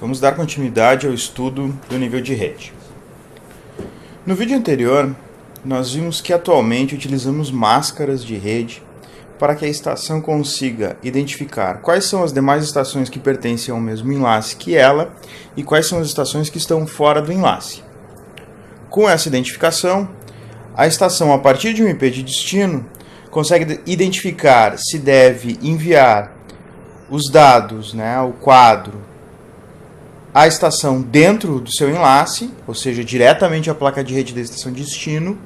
Vamos dar continuidade ao estudo do nível de rede. No vídeo anterior, nós vimos que atualmente utilizamos máscaras de rede para que a estação consiga identificar quais são as demais estações que pertencem ao mesmo enlace que ela e quais são as estações que estão fora do enlace. Com essa identificação, a estação, a partir de um IP de destino, consegue identificar se deve enviar os dados, o quadro, a estação dentro do seu enlace, ou seja, diretamente à placa de rede da estação de destino,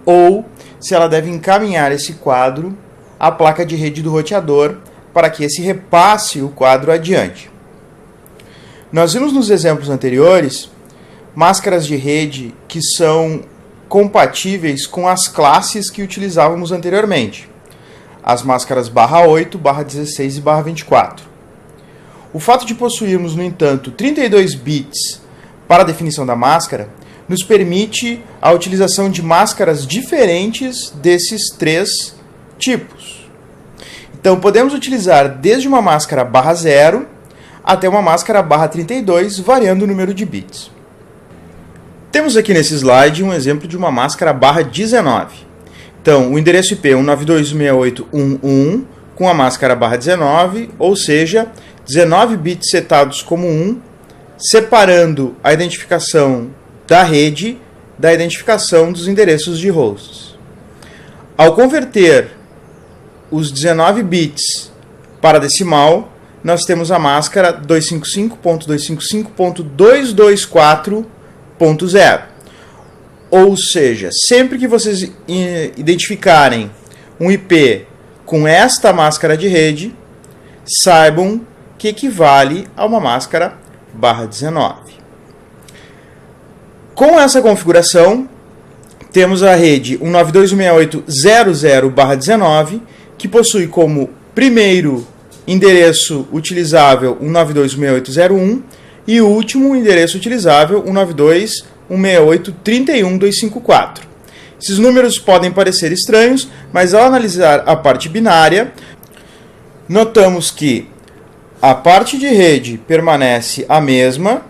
ou se ela deve encaminhar esse quadro à placa de rede do roteador para que esse repasse o quadro adiante. Nós vimos nos exemplos anteriores máscaras de rede que são compatíveis com as classes que utilizávamos anteriormente, as máscaras /8, /16 e /24. O fato de possuirmos, no entanto, 32 bits para a definição da máscara nos permite a utilização de máscaras diferentes desses três tipos. Então, podemos utilizar desde uma máscara /0 até uma máscara /32, variando o número de bits. Temos aqui nesse slide um exemplo de uma máscara /19. Então, o endereço IP é 192.168.1.1 com a máscara /19, ou seja, 19 bits setados como 1, separando a identificação da rede da identificação dos endereços de hosts. Ao converter os 19 bits para decimal, nós temos a máscara 255.255.224.0. Ou seja, sempre que vocês identificarem um IP com esta máscara de rede, saibam que equivale a uma máscara /19. Com essa configuração, temos a rede 192.168.0.0/19, que possui como primeiro endereço utilizável 192.168.0.1 e o último endereço utilizável 192.168.31.254. Esses números podem parecer estranhos, mas ao analisar a parte binária, notamos que a parte de rede permanece a mesma,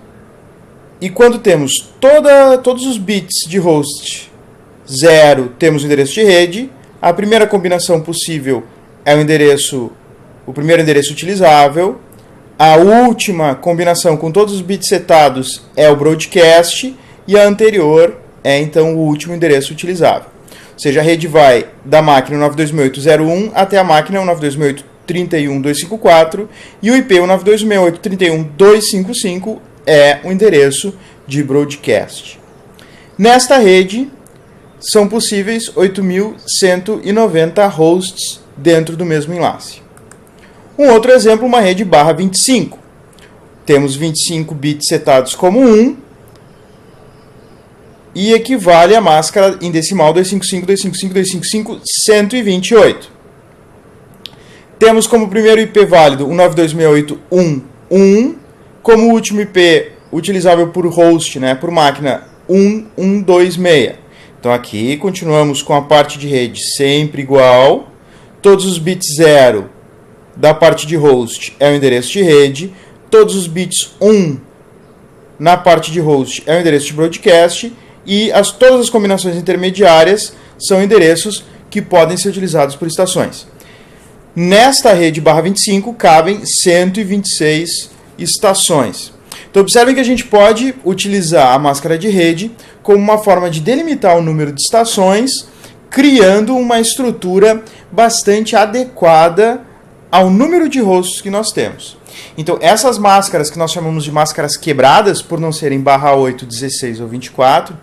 e quando temos todos os bits de host 0, temos o endereço de rede. A primeira combinação possível é o primeiro endereço utilizável. A última combinação com todos os bits setados é o broadcast, e a anterior é então o último endereço utilizável. Ou seja, a rede vai da máquina 192.168.0.1 até a máquina 192.31.254, e o IP 192.168.31.255 é o endereço de broadcast. Nesta rede, são possíveis 8.190 hosts dentro do mesmo enlace. Um outro exemplo, uma rede /25. Temos 25 bits setados como 1 e equivale à máscara em decimal 255.255.255.128. Temos como primeiro IP válido 192.168.1.1, como último IP utilizável por host, por máquina 1.126. Então aqui continuamos com a parte de rede sempre igual. Todos os bits 0 da parte de host é o endereço de rede. Todos os bits 1 na parte de host é o endereço de broadcast. E todas as combinações intermediárias são endereços que podem ser utilizados por estações. Nesta rede /25 cabem 126 estações. Então observem que a gente pode utilizar a máscara de rede como uma forma de delimitar o número de estações, criando uma estrutura bastante adequada ao número de hosts que nós temos. Então essas máscaras que nós chamamos de máscaras quebradas, por não serem /8, 16 ou 24,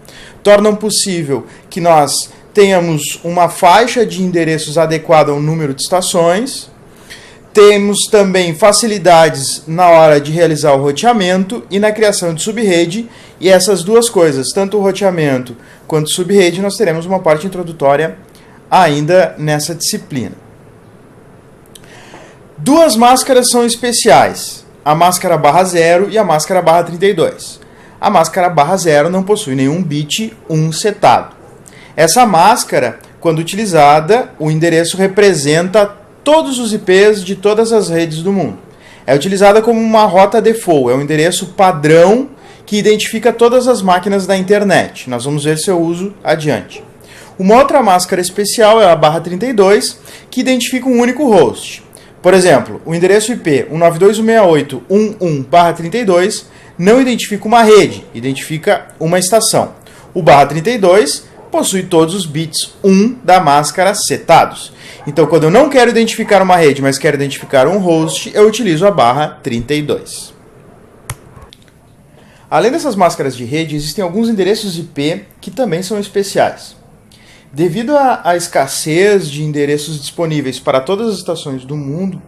tornam possível que nós tenhamos uma faixa de endereços adequada ao número de estações. Temos também facilidades na hora de realizar o roteamento e na criação de subrede, e essas duas coisas, tanto o roteamento quanto subrede, nós teremos uma parte introdutória ainda nessa disciplina. Duas máscaras são especiais, a máscara /0 e a máscara /32. A máscara /0 não possui nenhum bit 1 setado. Essa máscara, quando utilizada, o endereço representa todos os IPs de todas as redes do mundo. É utilizada como uma rota default, é um endereço padrão que identifica todas as máquinas da internet. Nós vamos ver seu uso adiante. Uma outra máscara especial é a /32, que identifica um único host. Por exemplo, o endereço IP 192.168.11/32 não identifica uma rede, identifica uma estação. O /32 possui todos os bits 1 da máscara setados. Então, quando eu não quero identificar uma rede, mas quero identificar um host, eu utilizo a /32. Além dessas máscaras de rede, existem alguns endereços IP que também são especiais. Devido à escassez de endereços disponíveis para todas as estações do mundo,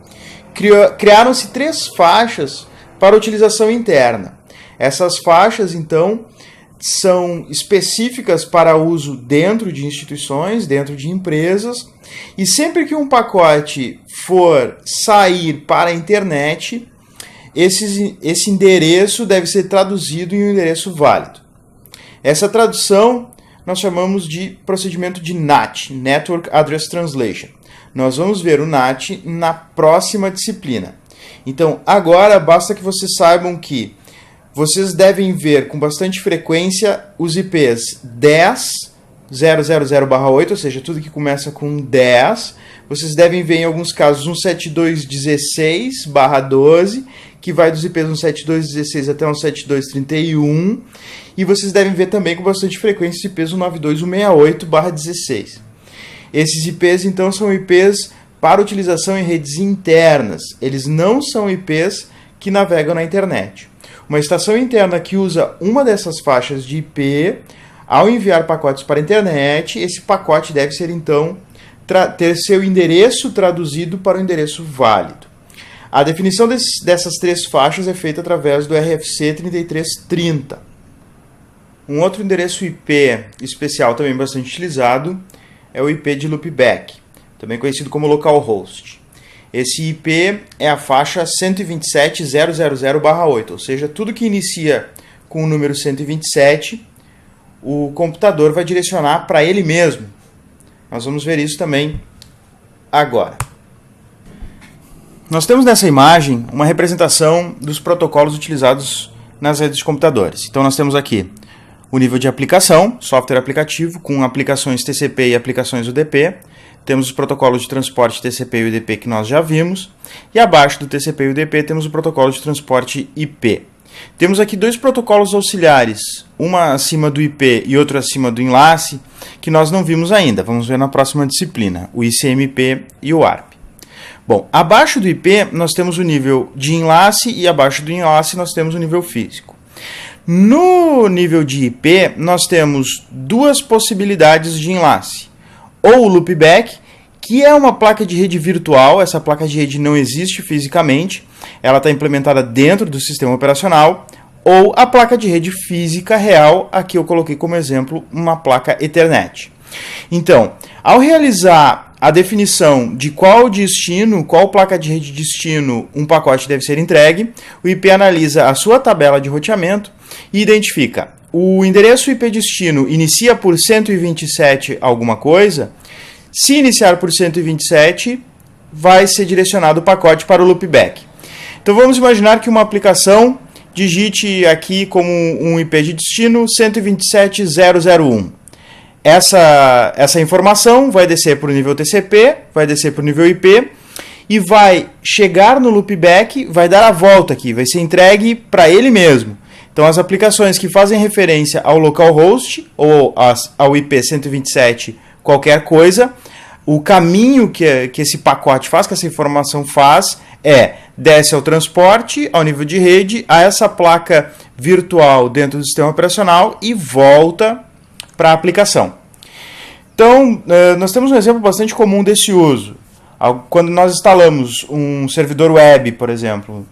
criaram-se 3 faixas para utilização interna. Essas faixas, então, são específicas para uso dentro de instituições, dentro de empresas, e sempre que um pacote for sair para a internet, esse endereço deve ser traduzido em um endereço válido. Essa tradução nós chamamos de procedimento de NAT, Network Address Translation. Nós vamos ver o NAT na próxima disciplina. Então, agora basta que vocês saibam que vocês devem ver com bastante frequência os IPs 10.000/8, ou seja, tudo que começa com 10. Vocês devem ver em alguns casos 172.16/12, que vai dos IPs 172.16 até 172.31. E vocês devem ver também com bastante frequência os IPs 192.168/16. Esses IPs, então, são IPs para utilização em redes internas. Eles não são IPs que navegam na internet. Uma estação interna que usa uma dessas faixas de IP, ao enviar pacotes para a internet, esse pacote deve ser, então, ter seu endereço traduzido para o endereço válido. A definição dessas 3 faixas é feita através do RFC 3330. Um outro endereço IP especial também bastante utilizado é o IP de loopback, também conhecido como localhost. Esse IP é a faixa 127.000/8, ou seja, tudo que inicia com o número 127, o computador vai direcionar para ele mesmo. Nós vamos ver isso também agora. Nós temos nessa imagem uma representação dos protocolos utilizados nas redes de computadores. Então nós temos aqui o nível de aplicação, software aplicativo, com aplicações TCP e aplicações UDP. Temos os protocolos de transporte TCP e UDP que nós já vimos. E abaixo do TCP e UDP temos o protocolo de transporte IP. Temos aqui 2 protocolos auxiliares, uma acima do IP e outro acima do enlace, que nós não vimos ainda. Vamos ver na próxima disciplina, o ICMP e o ARP. Bom, abaixo do IP nós temos o nível de enlace e abaixo do enlace nós temos o nível físico. No nível de IP nós temos 2 possibilidades de enlace. Ou o loopback, que é uma placa de rede virtual. Essa placa de rede não existe fisicamente, ela está implementada dentro do sistema operacional, ou a placa de rede física real, aqui eu coloquei como exemplo uma placa Ethernet. Então, ao realizar a definição de qual destino, qual placa de rede destino um pacote deve ser entregue, o IP analisa a sua tabela de roteamento e identifica o endereço IP destino inicia por 127 alguma coisa. Se iniciar por 127, vai ser direcionado o pacote para o loopback. Então vamos imaginar que uma aplicação digite aqui como um IP de destino 127.001. Essa informação vai descer para o nível TCP, vai descer para o nível IP e vai chegar no loopback, vai dar a volta aqui, vai ser entregue para ele mesmo. Então, as aplicações que fazem referência ao localhost ou ao IP 127 qualquer coisa, o caminho que esse pacote faz, que essa informação faz, desce ao transporte, ao nível de rede, a essa placa virtual dentro do sistema operacional e volta para a aplicação. Então, nós temos um exemplo bastante comum desse uso. Quando nós instalamos um servidor web, por exemplo,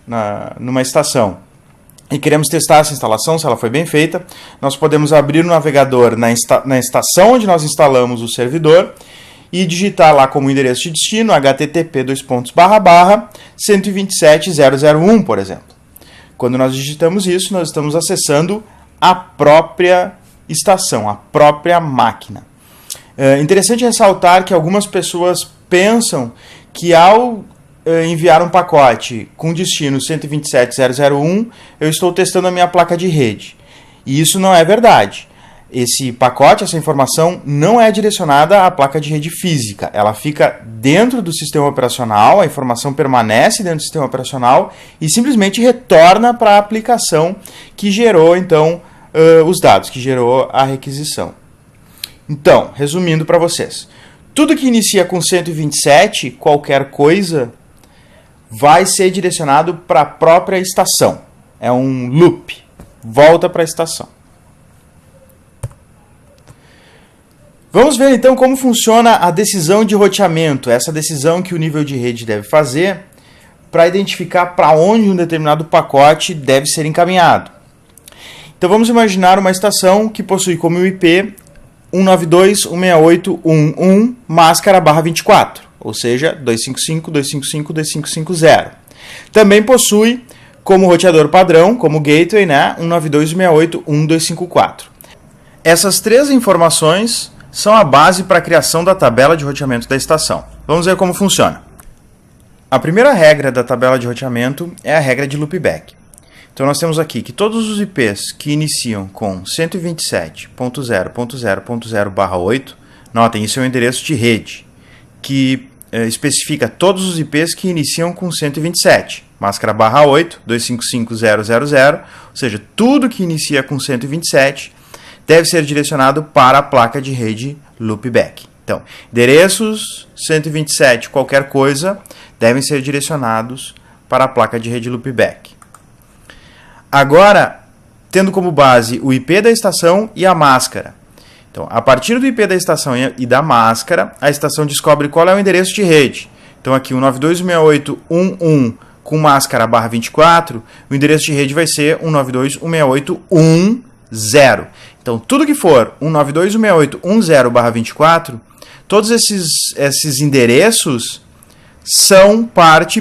numa estação, e queremos testar essa instalação, se ela foi bem feita, nós podemos abrir o navegador na estação onde nós instalamos o servidor e digitar lá como endereço de destino http://127.001, por exemplo. Quando nós digitamos isso, nós estamos acessando a própria estação, a própria máquina. É interessante ressaltar que algumas pessoas pensam que ao enviar um pacote com destino 127.0.0.1, eu estou testando a minha placa de rede. E isso não é verdade. Esse pacote, essa informação, não é direcionada à placa de rede física. Ela fica dentro do sistema operacional, a informação permanece dentro do sistema operacional e simplesmente retorna para a aplicação que gerou, então, os dados, que gerou a requisição. Então, resumindo para vocês, tudo que inicia com 127, qualquer coisa, vai ser direcionado para a própria estação. É um loop. Volta para a estação. Vamos ver então como funciona a decisão de roteamento, essa decisão que o nível de rede deve fazer para identificar para onde um determinado pacote deve ser encaminhado. Então vamos imaginar uma estação que possui como IP 192.168.1.1 máscara /24, ou seja, 255.255.250. Também possui como roteador padrão, como gateway, 192.168.1.254. Essas três informações são a base para a criação da tabela de roteamento da estação. Vamos ver como funciona. A primeira regra da tabela de roteamento é a regra de loopback. Então nós temos aqui que todos os IPs que iniciam com 127.0.0.0/8, notem, isso é um endereço de rede, que especifica todos os IPs que iniciam com 127, máscara /8, 255.0.0.0, ou seja, tudo que inicia com 127 deve ser direcionado para a placa de rede loopback. Então, endereços 127, qualquer coisa, devem ser direcionados para a placa de rede loopback. Agora, tendo como base o IP da estação e a máscara. Então, a partir do IP da estação e da máscara, a estação descobre qual é o endereço de rede. Então, aqui, o 192.168.1.1 com máscara /24, o endereço de rede vai ser 192.168.1.0. Então, tudo que for 192.168.1.0/24, todos esses endereços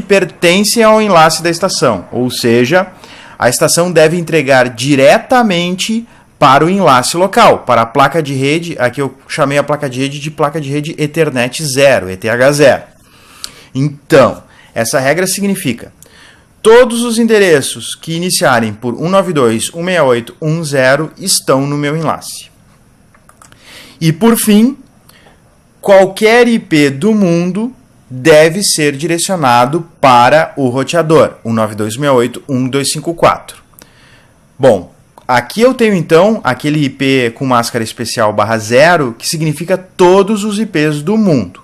pertencem ao enlace da estação. Ou seja, a estação deve entregar diretamente para o enlace local, para a placa de rede. Aqui eu chamei a placa de rede Ethernet 0, ETH0. Então, essa regra significa todos os endereços que iniciarem por 192.168.1.0 estão no meu enlace. E, por fim, qualquer IP do mundo deve ser direcionado para o roteador, 192.168.1.254. Bom, aqui eu tenho, então, aquele IP com máscara especial /0, que significa todos os IPs do mundo.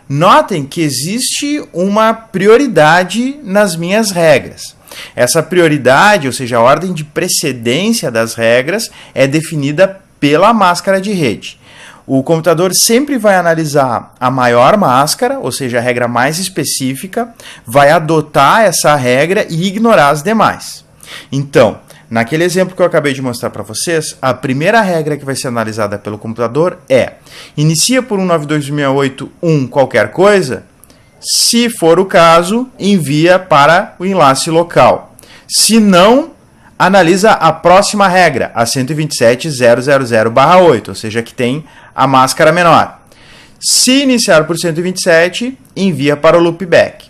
Notem que existe uma prioridade nas minhas regras. Essa prioridade, ou seja, a ordem de precedência das regras, é definida pela máscara de rede. O computador sempre vai analisar a maior máscara, ou seja, a regra mais específica, vai adotar essa regra e ignorar as demais. Então, naquele exemplo que eu acabei de mostrar para vocês, a primeira regra que vai ser analisada pelo computador é: inicia por 192.168.1 qualquer coisa, se for o caso, envia para o enlace local. Se não, analisa a próxima regra, a 127.0.0.0/8, ou seja, que tem a máscara menor. Se iniciar por 127, envia para o loopback.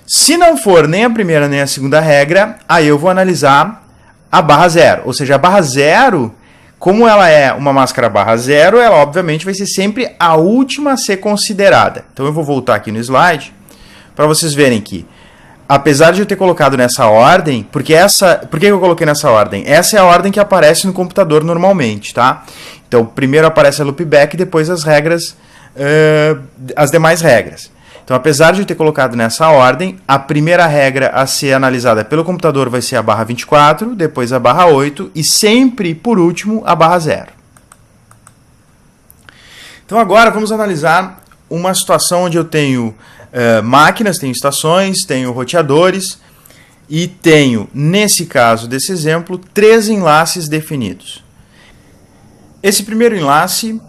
Se não for nem a primeira nem a segunda regra, aí eu vou analisar a /0, ou seja, a /0, como ela é uma máscara /0, ela obviamente vai ser sempre a última a ser considerada. Então eu vou voltar aqui no slide para vocês verem que, apesar de eu ter colocado nessa ordem, por que eu coloquei nessa ordem? Essa é a ordem que aparece no computador normalmente, tá? Então primeiro aparece a loopback e depois as regras, as demais regras. Então, apesar de eu ter colocado nessa ordem, a primeira regra a ser analisada pelo computador vai ser a /24, depois a /8 e sempre, por último, a /0. Então, agora vamos analisar uma situação onde eu tenho máquinas, tenho estações, tenho roteadores e tenho, nesse caso desse exemplo, 3 enlaces definidos. Esse primeiro enlace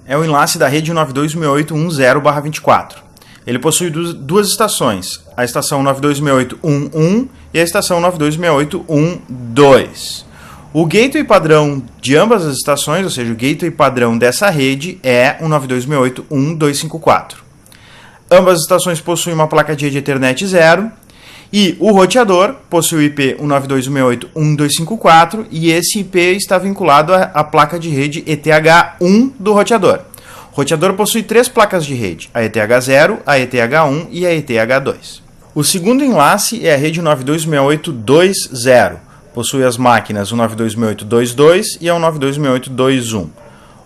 é o enlace da rede 192.168.1.0/24. Ele possui duas estações, a estação 192.168.1.1 e a estação 192.168.1.2. O gateway padrão de ambas as estações, ou seja, o gateway padrão dessa rede é 192.168.1.254. Ambas as estações possuem uma placa de rede Ethernet 0 e o roteador possui o IP 192.168.1.254 e esse IP está vinculado à placa de rede ETH1 do roteador. O roteador possui 3 placas de rede, a ETH0, a ETH1 e a ETH2. O segundo enlace é a rede 9268.2.0. Possui as máquinas 192.68.2.2 e a 192.68.2.1.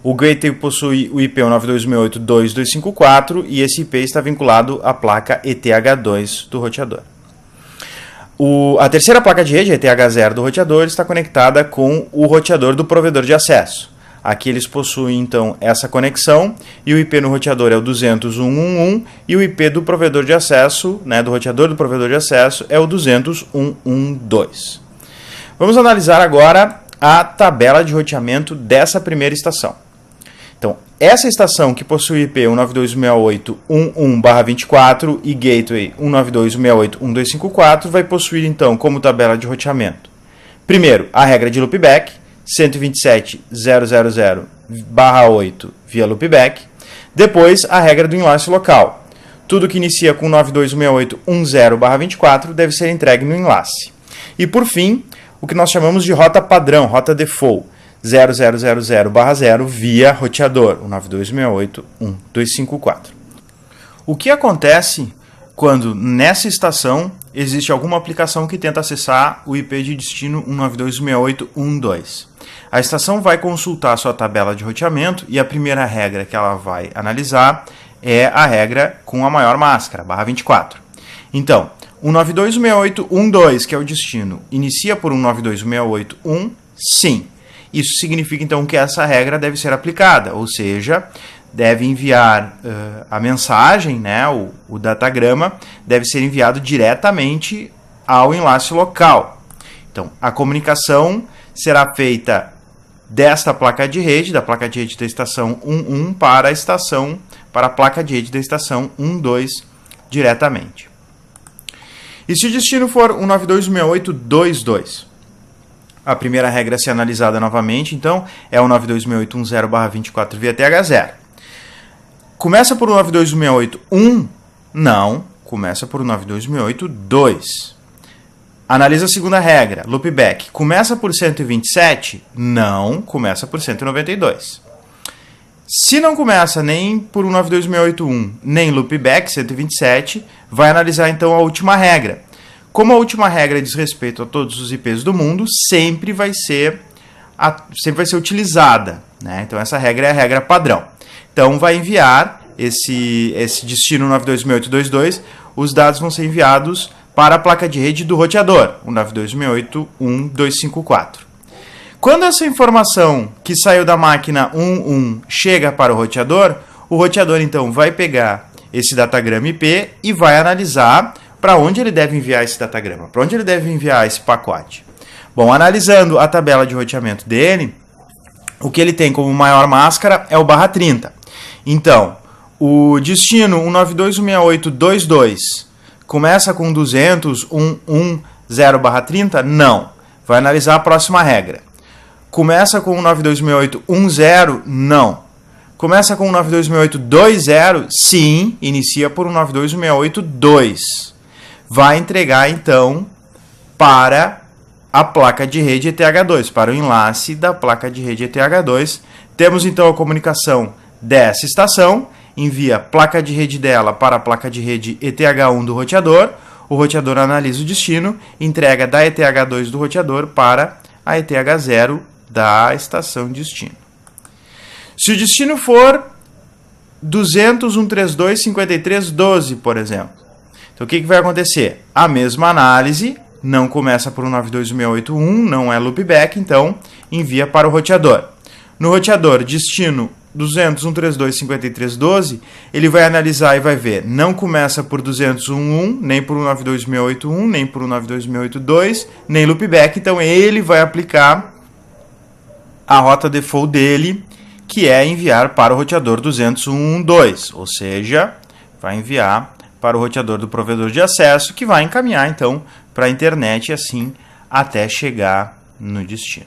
O gateway possui o IP 192.68.2.254 e esse IP está vinculado à placa ETH2 do roteador. A terceira placa de rede, a ETH0 do roteador, está conectada com o roteador do provedor de acesso. Aqui eles possuem, então, essa conexão e o IP no roteador é o 200.1.1.1 e o IP do provedor de acesso, do roteador do provedor de acesso, é o 200.1.1.2. Vamos analisar agora a tabela de roteamento dessa primeira estação. Então, essa estação que possui IP 192.68.1.1/24 e Gateway 192.68.1.254 vai possuir, então, como tabela de roteamento. Primeiro, a regra de loopback, 127.0.0.0/8 via loopback. Depois, a regra do enlace local. Tudo que inicia com 92.68.10/24 deve ser entregue no enlace. E, por fim, o que nós chamamos de rota padrão, rota default, 0000/0 via roteador, 192.68.1.254. O que acontece quando nessa estação existe alguma aplicação que tenta acessar o IP de destino 192.68.1.2? A estação vai consultar sua tabela de roteamento e a primeira regra que ela vai analisar é a regra com a maior máscara, /24. Então, 192.68.1.2, que é o destino, inicia por 192.68.1, sim. Isso significa, então, que essa regra deve ser aplicada, ou seja, deve enviar a mensagem, o datagrama, deve ser enviado diretamente ao enlace local. Então, a comunicação será feita desta placa de rede, da placa de rede da estação 11 para a placa de rede da estação 12 diretamente. E se o destino for 192.68.2.2? A primeira regra a ser analisada novamente, então, é o 192.68.1.0/24 via ETH0. Começa por 192.68.1? Não, começa por 192.68.2. Analisa a segunda regra, loopback. Começa por 127? Não, começa por 192. Se não começa nem por 192.68.1, nem loopback 127, vai analisar então a última regra. Como a última regra diz respeito a todos os IPs do mundo, sempre vai ser utilizada, Então essa regra é a regra padrão. Então vai enviar esse destino 192.68.2.2, os dados vão ser enviados para a placa de rede do roteador, 192.68.1.254. Quando essa informação que saiu da máquina 11 chega para o roteador então vai pegar esse datagrama IP e vai analisar para onde ele deve enviar esse datagrama, para onde ele deve enviar esse pacote. Bom, analisando a tabela de roteamento dele, o que ele tem como maior máscara é o /30. Então, o destino 192.68.2.2 começa com 200.1.1.0/30? Não. Vai analisar a próxima regra. Começa com 192.68.1.0? Não. Começa com 192.68.2.0? Sim, inicia por 192.68.2. Vai entregar, então, para a placa de rede ETH2, para o enlace da placa de rede ETH2. Temos, então, a comunicação dessa estação, envia a placa de rede dela para a placa de rede ETH1 do roteador, o roteador analisa o destino, entrega da ETH2 do roteador para a ETH0 da estação destino. Se o destino for 200.132.53.12, por exemplo, então o que vai acontecer? A mesma análise, não começa por 192.68.1, não é loopback, então envia para o roteador. No roteador, destino 200.132.53.12, ele vai analisar e vai ver, não começa por 200.1.1, nem por 192.68.1, nem por 192.68.2, nem loopback, então ele vai aplicar a rota default dele, que é enviar para o roteador 200.1.1.2, ou seja, vai enviar para o roteador do provedor de acesso, que vai encaminhar, então, para a internet e assim até chegar no destino.